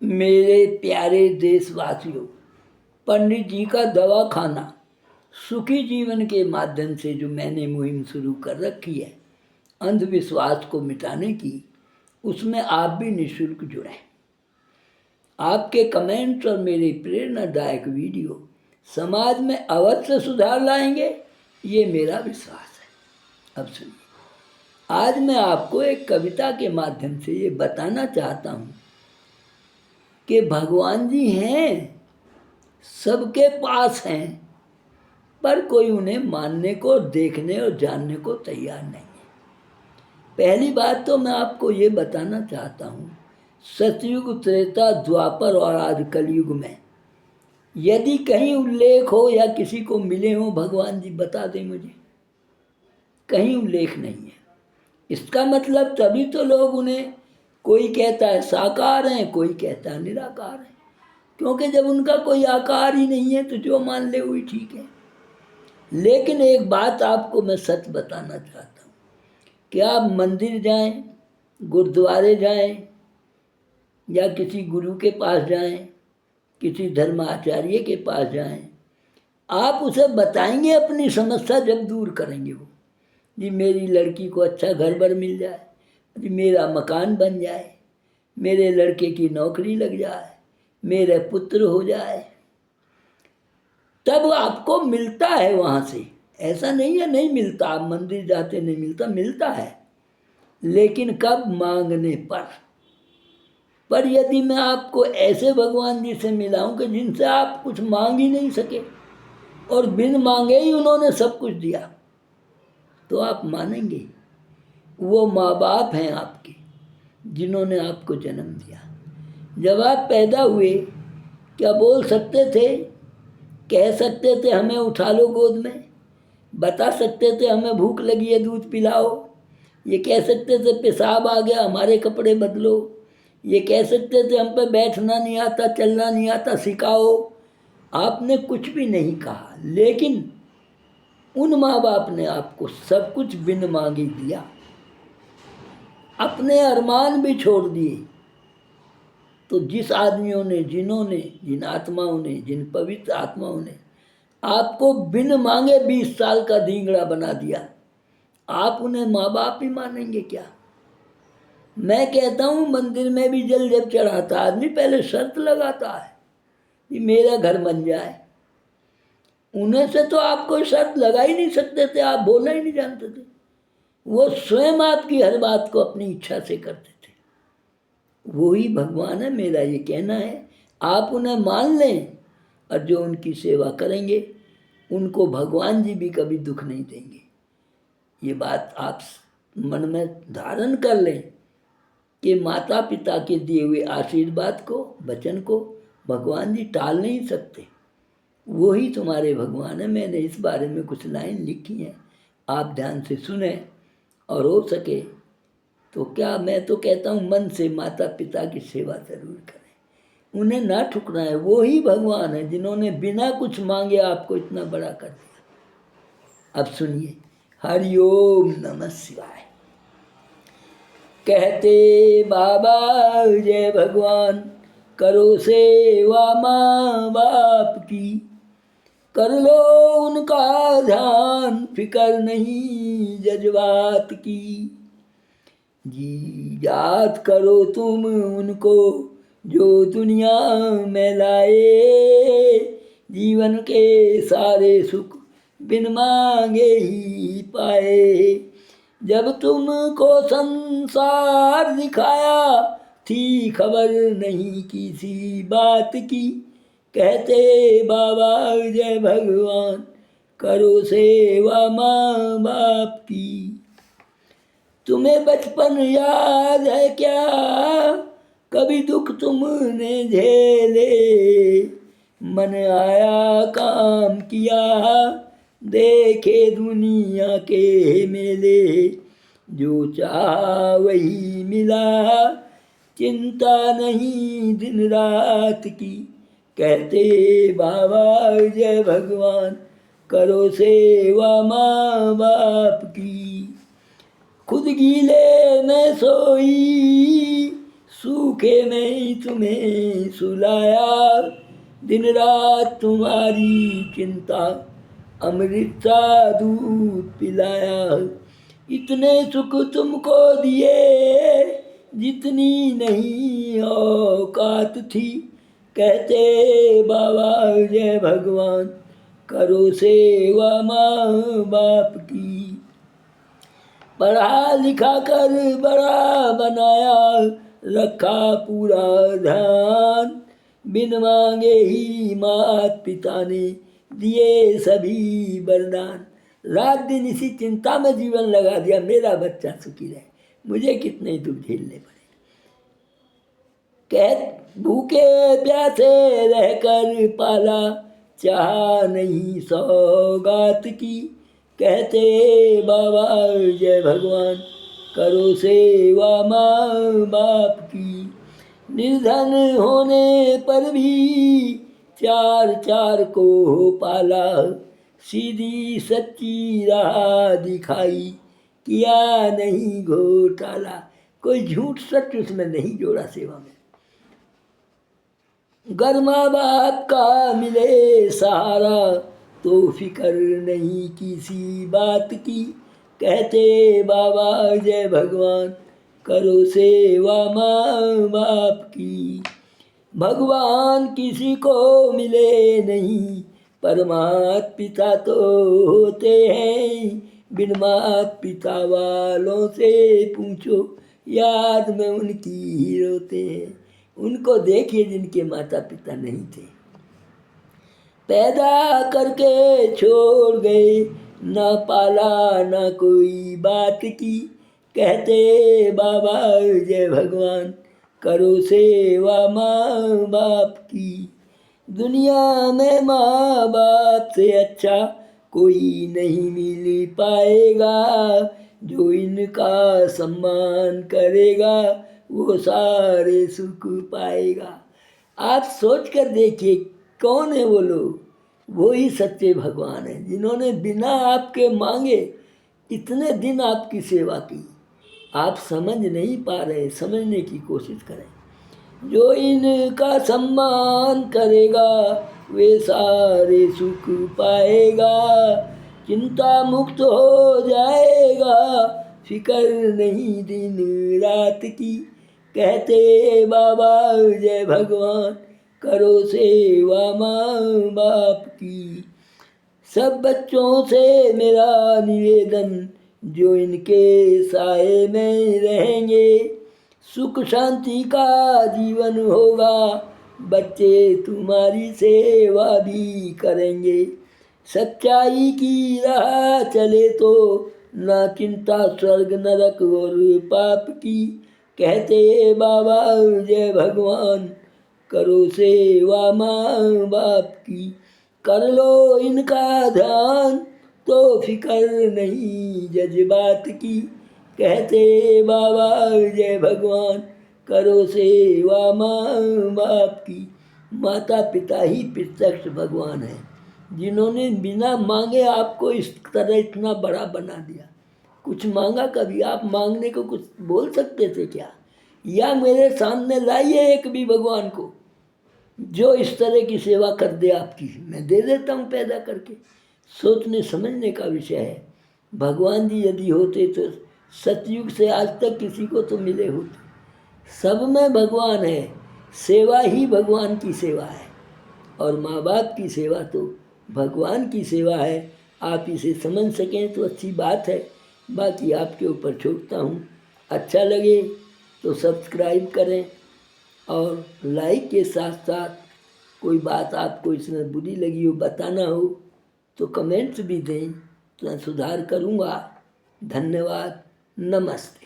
मेरे प्यारे देशवासियों, पंडित जी का दवा खाना सुखी जीवन के माध्यम से जो मैंने मुहिम शुरू कर रखी है अंधविश्वास को मिटाने की, उसमें आप भी निःशुल्क जुड़ें। आपके कमेंट्स और मेरे प्रेरणादायक वीडियो समाज में अवश्य सुधार लाएंगे, ये मेरा विश्वास है। अब सुनिए, आज मैं आपको एक कविता के माध्यम से ये बताना चाहता हूँ कि भगवान जी हैं, सबके पास हैं, पर कोई उन्हें मानने को, देखने और जानने को तैयार नहीं है। पहली बात तो मैं आपको ये बताना चाहता हूँ, सतयुग, त्रेता, द्वापर और आज कलयुग में यदि कहीं उल्लेख हो या किसी को मिले हो भगवान जी, बता दें मुझे। कहीं उल्लेख नहीं है। इसका मतलब तभी तो लोग उन्हें, कोई कहता है साकार हैं, कोई कहता है निराकार है, क्योंकि जब उनका कोई आकार ही नहीं है तो जो मान ले वही ठीक है। लेकिन एक बात आपको मैं सच बताना चाहता हूँ कि आप मंदिर जाएं, गुरुद्वारे जाएं या किसी गुरु के पास जाएं, किसी धर्माचार्य के पास जाएं, आप उसे बताएंगे अपनी समस्या जब दूर करेंगे वो, जी मेरी लड़की को अच्छा घर बर मिल जाए, जी मेरा मकान बन जाए, मेरे लड़के की नौकरी लग जाए, मेरे पुत्र हो जाए, तब आपको मिलता है वहाँ से। ऐसा नहीं है नहीं मिलता, आप मंदिर जाते नहीं मिलता, मिलता है, लेकिन कब? मांगने पर यदि मैं आपको ऐसे भगवान जी से मिलाऊं कि जिनसे आप कुछ मांग ही नहीं सके और बिन मांगे ही उन्होंने सब कुछ दिया, तो आप मानेंगे? वो माँ बाप हैं आपके, जिन्होंने आपको जन्म दिया। जब आप पैदा हुए क्या बोल सकते थे? कह सकते थे हमें उठा लो गोद में, बता सकते थे हमें भूख लगी है दूध पिलाओ, ये कह सकते थे पेशाब आ गया हमारे कपड़े बदलो, ये कह सकते थे हम पे बैठना नहीं आता, चलना नहीं आता, सिखाओ। आपने कुछ भी नहीं कहा, लेकिन उन माँ बाप ने आपको सब कुछ बिन मांगे दिया, अपने अरमान भी छोड़ दिए। तो जिस आदमियों ने, जिन्होंने, जिन आत्माओं ने, जिन पवित्र आत्माओं ने आपको बिन मांगे 20 साल का धींगड़ा बना दिया, आप उन्हें माँ बाप ही मानेंगे क्या? मैं कहता हूँ मंदिर में भी जल जब चढ़ाता आदमी पहले शर्त लगाता है कि मेरा घर बन जाए। उन्हें से तो आप कोई शर्त लगा ही नहीं सकते थे, आप बोलना ही नहीं जानते थे। वो स्वयं आपकी हर बात को अपनी इच्छा से करते थे। वो ही भगवान है। मेरा ये कहना है, आप उन्हें मान लें और जो उनकी सेवा करेंगे उनको भगवान जी भी कभी दुख नहीं देंगे। ये बात आप मन में धारण कर लें कि माता पिता के दिए हुए आशीर्वाद को, वचन को भगवान जी टाल नहीं सकते। वो ही तुम्हारे भगवान है। मैंने इस बारे में कुछ लाइन लिखी हैं, आप ध्यान से सुने और हो सके तो क्या, मैं तो कहता हूँ मन से माता पिता की सेवा जरूर करें, उन्हें ना ठुकराएं। वो ही भगवान है जिन्होंने बिना कुछ मांगे आपको इतना बड़ा कर दिया। अब सुनिए, हरिओम नमः शिवाय। कहते बाबा जय भगवान, करो सेवा माँ बाप की, कर लो उनका ध्यान, फिकर नहीं जज्बात की। जी याद करो तुम उनको जो दुनिया में लाए, जीवन के सारे सुख बिन मांगे ही पाए। जब तुमको संसार दिखाया थी खबर नहीं किसी बात की, कहते बाबा जय भगवान, करो सेवा माँ बाप की। तुम्हें बचपन याद है क्या, कभी दुख तुमने झेले, मन आया काम किया, देखे दुनिया के मेले, जो चाहा वही मिला, चिंता नहीं दिन रात की। कहते बाबा जय भगवान, करो सेवा माँ बाप की। खुद गीले में सोई सूखे में ही तुम्हें सुलाया, दिन रात तुम्हारी चिंता, अमृत सा दूध पिलाया। इतने सुख तुमको दिए जितनी नहीं औकात थी, कहते बाबा जय भगवान, करो सेवा माँ बाप की। पढ़ा लिखा कर बड़ा बनाया, रखा पूरा ध्यान, बिन मांगे ही मात पिता ने दिए सभी वरदान। रात दिन इसी चिंता में जीवन लगा दिया, मेरा बच्चा सुखी रहे, मुझे कितने दुख झेलने पड़े। कह भूखे प्यासे रहकर पाला, चाह नहीं सौगात की, कहते बाबा जय भगवान, करो सेवा माँ बाप की। निर्धन होने पर भी चार चार को पाला, सीधी सच्ची राह दिखाई, किया नहीं घोटाला, कोई झूठ सच उसमें नहीं जोड़ा सेवा में। गर माँ बाप का मिले सहारा, तो फिकर नहीं किसी बात की, कहते बाबा जय भगवान, करो सेवा माँ बाप की। भगवान किसी को मिले नहीं, पर मात पिता तो होते हैं, बिन मात पिता वालों से पूछो, याद में उनकी ही रोते हैं। उनको देखिए जिनके माता पिता नहीं थे, पैदा करके छोड़ गए, ना पाला ना कोई बात की, कहते बाबा जय भगवान, करो सेवा माँ बाप की। दुनिया में माँ बाप से अच्छा कोई नहीं मिल पाएगा, जो इनका सम्मान करेगा वो सारे सुख पाएगा। आप सोच कर देखिए कौन है वो लोग, वो ही सच्चे भगवान हैं, जिन्होंने बिना आपके मांगे इतने दिन आपकी सेवा की। आप समझ नहीं पा रहे, समझने की कोशिश करें। जो इनका सम्मान करेगा वे सारे सुख पाएगा, चिंता मुक्त हो जाएगा, फिकर नहीं दिन रात की, कहते बाबा जय भगवान, करो सेवा माँ बाप की। सब बच्चों से मेरा निवेदन, जो इनके साए में रहेंगे, सुख शांति का जीवन होगा, बच्चे तुम्हारी सेवा भी करेंगे। सच्चाई की राह चले तो ना चिंता स्वर्ग नरक और पाप की, कहते बाबा जय भगवान, करो सेवा माँ बाप की। कर लो इनका ध्यान तो फिकर नहीं जज्बात की, कहते बाबा जय भगवान, करो सेवा माँ बाप की। माता पिता ही प्रत्यक्ष भगवान है, जिन्होंने बिना मांगे आपको इस तरह इतना बड़ा बना दिया। कुछ मांगा कभी? आप मांगने को कुछ बोल सकते थे क्या? या मेरे सामने लाइए एक भी भगवान को जो इस तरह की सेवा कर दे आपकी, मैं दे देता हूँ पैदा करके। सोचने समझने का विषय है। भगवान जी यदि होते तो सतयुग से आज तक किसी को तो मिले होते। सब में भगवान है, सेवा ही भगवान की सेवा है, और माँ बाप की सेवा तो भगवान की सेवा है। आप इसे समझ सकें तो अच्छी बात है, बाकी आपके ऊपर छोड़ता हूँ। अच्छा लगे तो सब्सक्राइब करें, और लाइक के साथ साथ कोई बात आपको इसमें बुरी लगी हो, बताना हो तो कमेंट्स भी दें, तो मैं सुधार करूँगा। धन्यवाद, नमस्ते।